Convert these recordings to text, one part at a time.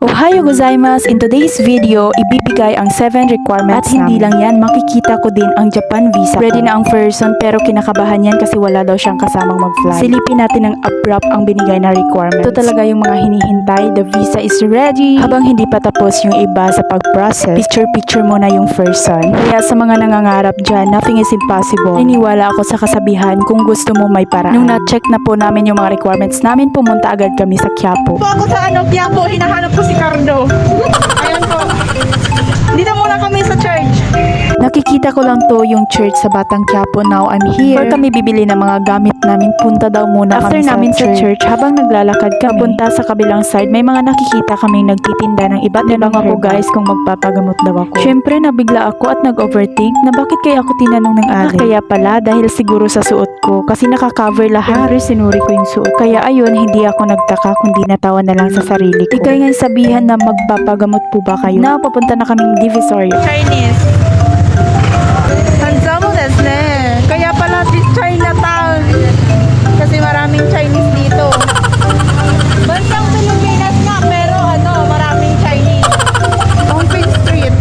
Ohayo gozaimasu! In today's video, ibibigay ang 7 requirements at hindi lang yan, makikita ko din ang Japan visa. Ready na ang person pero kinakabahan yan kasi wala daw siyang kasamang mag-fly. Silipin natin ng abrupt ang binigay na requirements. Ito talaga yung mga hinihintay. The visa is ready. Habang hindi pa tapos yung iba sa pag-process, picture muna yung person. Kaya sa mga nangangarap dyan, nothing is impossible. Niniwala ako sa kasabihan, kung gusto mo may paraan. Nung na-check na po namin yung mga requirements namin, pumunta agad kami sa Quiapo. Po ako sa Quiapo, hinahanap ko si Cardo. Ayan po. Dito muna kami sa church. Nakikita ko lang to yung church sa Batang Quiapo. Now I'm here. For kami bibili ng mga gamit namin, punta daw muna after kami sa church. Habang naglalakad kami, punta sa kabilang side, may mga nakikita kaming nagtitinda ng iba't ibang ako guys kung magpapagamot daw ako. Syempre nabigla ako at nag-overthink na bakit kaya ako tinanong ng ali. Kaya pala dahil siguro sa suot ko kasi nakaka-cover lahat. Pero sinuri ko yung suot. Kaya ayun, hindi ako nagtaka kundi natawa na lang sa sarili ko. Ikay nga sabihan na magpapagamot po ba kayo? Now papunta na kaming Divisoria. Chinese. Handsome desu ne. Kaya pala this Chinatown. Kasi maraming Chinese dito. Bansang Pilipinas nga pero maraming Chinese. Hongping Street.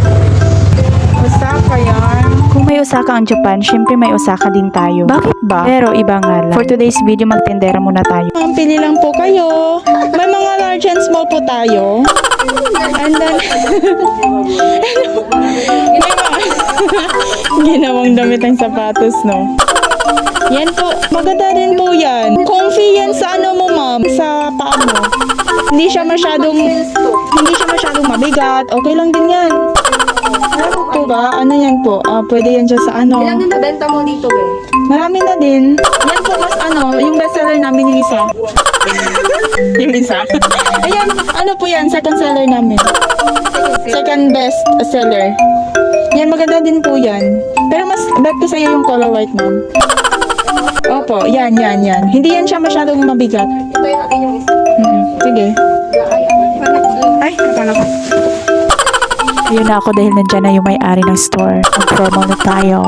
Osaka yan. Kung may Osaka ang Japan, syempre may Osaka din tayo. Bakit ba? Pero iba nga lang. For today's video, magtendera muna tayo. Pili lang po kayo. May mga large and small po tayo. And then, ginawang damit ang sapatos, no? Yan po. Maganda din po yan. Comfy yan sa mo, ma'am. Sa paa mo. Hindi siya masyadong mabigat. Okay lang din yan. Ano po ba? Ano yan po? Pwede yan dyan sa Ilan na nabenta mo dito, be? Marami na din. Yan po mas yung bestseller namin yung isa. Yung isa. Ayan, ano po yan? Second seller namin. Second best seller. Yan, maganda din po yan. Pero mas bet ko sa'yo yung color white, ma'am. Opo, yan. Hindi yan siya masyadong mabigat. Ito yung natin yung isa. Sige. Ay, Akala ko. Ayun na ako dahil nandyan na yung may-ari ng store. Mag-formal na tayo.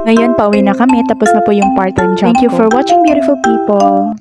Ngayon, pauwi na kami. Tapos na po yung part-time job Thank you for watching, beautiful people.